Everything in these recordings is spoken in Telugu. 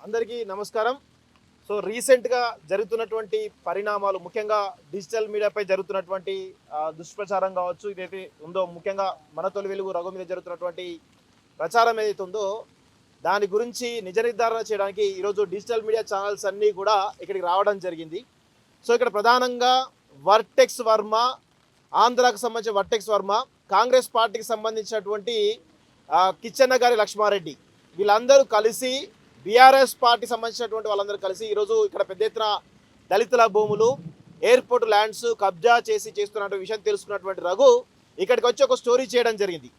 అందరికీ నమస్కారం. సో రీసెంట్గా జరుగుతున్నటువంటి పరిణామాలు, ముఖ్యంగా డిజిటల్ మీడియాపై జరుగుతున్నటువంటి దుష్ప్రచారం కావచ్చు, ఇదైతే ఉందో ముఖ్యంగా మన తొలి వెలుగు రఘు మీద జరుగుతున్నటువంటి ప్రచారం ఏదైతే ఉందో దాని గురించి నిజ నిర్ధారణ చేయడానికి ఈరోజు డిజిటల్ మీడియా ఛానల్స్ అన్నీ కూడా ఇక్కడికి రావడం జరిగింది. సో ఇక్కడ ప్రధానంగా వర్టెక్స్ వర్మ, ఆంధ్రాకు సంబంధించిన వర్టెక్స్ వర్మ, కాంగ్రెస్ పార్టీకి సంబంధించినటువంటి కిచ్చెన్న గారి లక్ష్మారెడ్డి, వీళ్ళందరూ కలిసి బీఆర్ఎస్ పార్టీ సంబంధించినటువంటి వాళ్ళందరూ కలిసి ఈరోజు ఇక్కడ పెద్ద ఎత్తున దళితుల భూములు, ఎయిర్పోర్ట్ ల్యాండ్స్ కబ్జా చేస్తున్నటువంటి విషయం తెలుసుకున్నటువంటి రఘు ఇక్కడికి వచ్చి ఒక స్టోరీ చేయడం జరిగింది.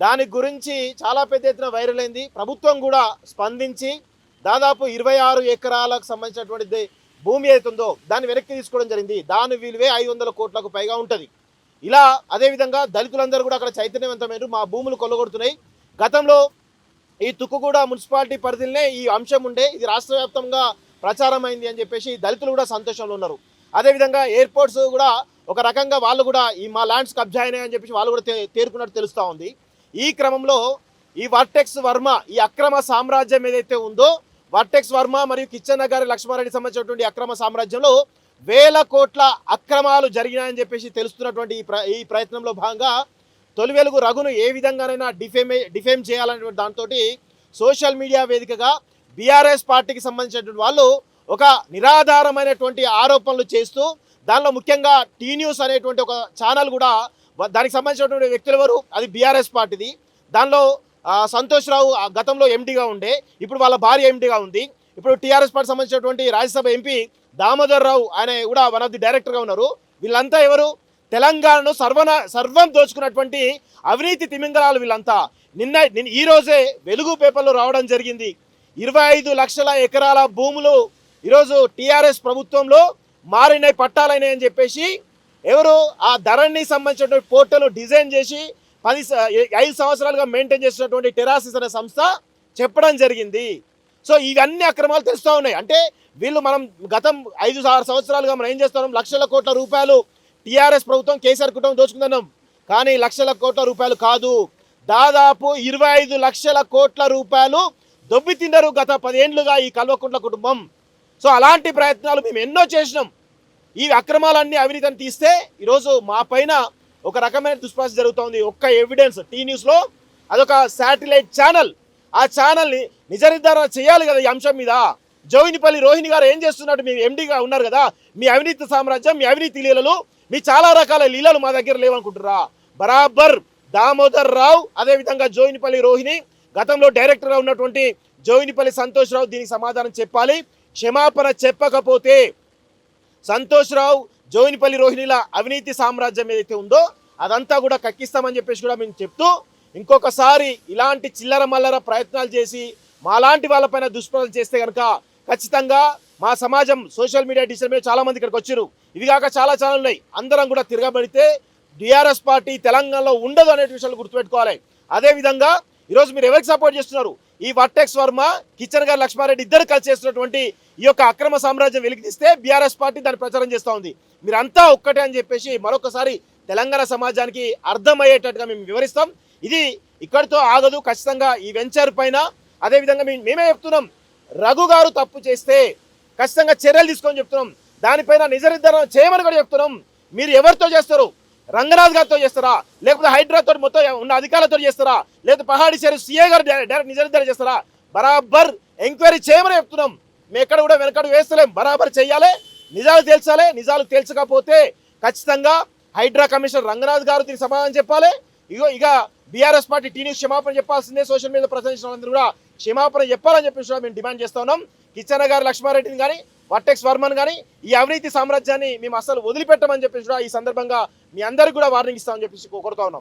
దాని గురించి చాలా పెద్ద ఎత్తున వైరల్ అయింది. ప్రభుత్వం కూడా స్పందించి దాదాపు 26 ఎకరాలకు సంబంధించినటువంటి భూమి అవుతుందో దాన్ని వెనక్కి తీసుకోవడం జరిగింది. దాని విలువే 500 కోట్లకు పైగా ఉంటుంది. ఇలా అదేవిధంగా దళితులందరూ కూడా అక్కడ చైతన్యవంతమైన మా భూములు కొల్లగొడుతున్నాయి. గతంలో ఈ తుక్కుగూడ మున్సిపాలిటీ పరిధిలోనే ఈ అంశం ఉండే, ఇది రాష్ట్ర వ్యాప్తంగా ప్రచారం అయింది అని చెప్పేసి దళితులు కూడా సంతోషంలో ఉన్నారు. అదేవిధంగా ఎయిర్పోర్ట్స్ కూడా ఒక రకంగా వాళ్ళు కూడా ఈ మా ల్యాండ్స్ కబ్జా అయినాయి అని చెప్పేసి వాళ్ళు కూడా తేరుకున్నట్టు తెలుస్తూ ఉంది. ఈ క్రమంలో ఈ వర్టెక్స్ వర్మ, ఈ అక్రమ సామ్రాజ్యం ఏదైతే ఉందో, వర్టెక్స్ వర్మ మరియు కిచ్చెన్న గారి లక్ష్మారెడ్డి సంబంధించినటువంటి అక్రమ సామ్రాజ్యంలో వేల కోట్ల అక్రమాలు జరిగినాయని చెప్పేసి తెలుస్తున్నటువంటి ఈ ప్రయత్నంలో భాగంగా తొలి వెలుగు రఘును ఏ విధంగానైనా డిఫేమ్ చేయాలనేటువంటి దాంతో సోషల్ మీడియా వేదికగా బీఆర్ఎస్ పార్టీకి సంబంధించినటువంటి వాళ్ళు ఒక నిరాధారమైనటువంటి ఆరోపణలు చేస్తూ, దానిలో ముఖ్యంగా టీ న్యూస్ అనేటువంటి ఒక ఛానల్ కూడా దానికి సంబంధించినటువంటి వ్యక్తులు ఎవరు, అది బీఆర్ఎస్ పార్టీది. దానిలో సంతోష్ రావు గతంలో ఎండీగా ఉండే, ఇప్పుడు వాళ్ళ భార్య ఎండీగా ఉంది. ఇప్పుడు టీఆర్ఎస్ పార్టీ సంబంధించినటువంటి రాజ్యసభ ఎంపీ దామోదర్ రావు, ఆయన కూడా వన్ ఆఫ్ ది డైరెక్టర్గా ఉన్నారు. వీళ్ళంతా ఎవరు? తెలంగాణను సర్వం దోచుకున్నటువంటి అవినీతి తిమింగలాలు వీళ్ళంతా. ఈ రోజే వెలుగు పేపర్లో రావడం జరిగింది. 25 లక్షల ఎకరాల భూములు ఈరోజు టీఆర్ఎస్ ప్రభుత్వంలో మారినాయి, పట్టాలైనాయి అని చెప్పేసి ఎవరు ఆ ధరణి సంబంధించినటువంటి పోర్టల్ డిజైన్ చేసి 5 సంవత్సరాలుగా మెయింటైన్ చేసినటువంటి టెరాసిస్ అనే సంస్థ చెప్పడం జరిగింది. సో ఇవన్నీ అక్రమాలు తెలుస్తూ ఉన్నాయి. అంటే వీళ్ళు మనం గతం 5-6 సంవత్సరాలుగా మనం ఏం చేస్తున్నాం, లక్షల కోట్ల రూపాయలు టీఆర్ఎస్ ప్రభుత్వం కేసీఆర్ కుటుంబం దోచుకుంటున్నాం. కానీ లక్షల కోట్ల రూపాయలు కాదు, దాదాపు 25 లక్షల కోట్ల రూపాయలు దొబ్బి తిన్నారు గత 10 ఏళ్లుగా ఈ కల్వకుంట్ల కుటుంబం. సో అలాంటి ప్రయత్నాలు మేము ఎన్నో చేసినాం. ఈ అక్రమాలన్నీ అవినీతిని తీస్తే ఈరోజు మా పైన ఒక రకమైన దుష్ప్రచారం జరుగుతుంది. ఒక్క ఎవిడెన్స్ టీ న్యూస్లో, అదొక శాటిలైట్ ఛానల్, ఆ ఛానల్ని నిజ నిర్ధారణ చేయాలి కదా ఈ అంశం మీద. జోగినిపల్లి రోహిణి గారు ఏం చేస్తున్నట్టు, మీ ఎండీగా ఉన్నారు కదా, మీ అవినీతి సామ్రాజ్యం, మీ అవినీతి లీలలు, మీ చాలా రకాల లీలలు మా దగ్గర లేవనుకుంటున్నారా? బరాబర్ దామోదర్ రావు, అదేవిధంగా జోగినిపల్లి రోహిణి, గతంలో డైరెక్టర్గా ఉన్నటువంటి జోగినిపల్లి సంతోష్ రావు దీనికి సమాధానం చెప్పాలి. క్షమాపణ చెప్పకపోతే సంతోష్ రావు, జోగినిపల్లి రోహిణిల అవినీతి సామ్రాజ్యం ఏదైతే ఉందో అదంతా కూడా కక్కిస్తామని చెప్పేసి కూడా మేము చెప్తూ, ఇంకొకసారి ఇలాంటి చిల్లర మల్లర ప్రయత్నాలు చేసి మాలాంటి వాళ్ళపైన దుష్ప్రచారం చేస్తే కనుక ఖచ్చితంగా మా సమాజం సోషల్ మీడియా డిజిటల్ మీడియా చాలామంది ఇక్కడికి వచ్చారు. ఇవి కాక చాలా ఛానల్ ఉన్నాయి. అందరం కూడా తిరగబడితే టీఆర్ఎస్ పార్టీ తెలంగాణలో ఉండదు అనే విషయాలు గుర్తుపెట్టుకోవాలి. అదేవిధంగా ఈరోజు మీరు ఎవరికి సపోర్ట్ చేస్తున్నారు? ఈ వర్టెక్స్ వర్మ, కిచ్చెన్న గారి లక్ష్మారెడ్డి ఇద్దరు కలిసి చేస్తున్నటువంటి ఈ యొక్క అక్రమ సామ్రాజ్యం వెలికి తీస్తే బీఆర్ఎస్ పార్టీ దాన్ని ప్రచారం చేస్తూ ఉంది. మీరంతా ఒక్కటే అని చెప్పేసి మరొకసారి తెలంగాణ సమాజానికి అర్థమయ్యేటట్టుగా మేము వివరిస్తాం. ఇది ఇక్కడితో ఆగదు. ఖచ్చితంగా ఈ వెంచర్ పైన అదేవిధంగా మేమే చెప్తున్నాం, రఘు గారు తప్పు చేస్తే ఖచ్చితంగా చర్యలు తీసుకొని చెప్తున్నాం. దానిపైన నిజ నిర్ధారణ చేయమని కూడా చెప్తున్నాం. మీరు ఎవరితో చేస్తారు? రంగనాథ్ గారితో చేస్తారా, లేకపోతే హైడ్రాతో మొత్తం ఉన్న అధికారులతో చేస్తారా, లేకపోతే పహాడి షరీఫ్ సీఏ గారు డైరెక్ట్ నిజ నిర్ధారణ చేస్తారా? బరాబర్ ఎంక్వైరీ చేయమని చెప్తున్నాం. మేము ఎక్కడ కూడా వెనకడు వేస్తలేం. బరాబర్ చేయాలి, నిజాలు తేల్చాలి. నిజాలు తేల్చకపోతే ఖచ్చితంగా హైడ్రా కమిషనర్ రంగనాథ్ గారు దీనికి సమాధానం చెప్పాలి. ఇక బీఆర్ఎస్ పార్టీ టీ న్యూస్ క్షమాపణ చెప్పాల్సిందే. సోషల్ మీడియా ప్రశ్నించిన వాళ్ళందరూ కూడా క్షమాపణ చెప్పాలని చెప్పేసి మేము డిమాండ్ చేస్తా ఉన్నాం. కిచ్చెన్న గారి లక్ష్మారెడ్డిని కానీ, వర్టెక్స్ వర్మన్ కానీ ఈ అవినీతి సామ్రాజ్యాన్ని మేము అసలు వదిలిపెట్టమని చెప్పేసి ఈ సందర్భంగా మీ అందరికీ కూడా వార్నింగ్ ఇస్తామని చెప్పేసి కోరుతా ఉన్నాం.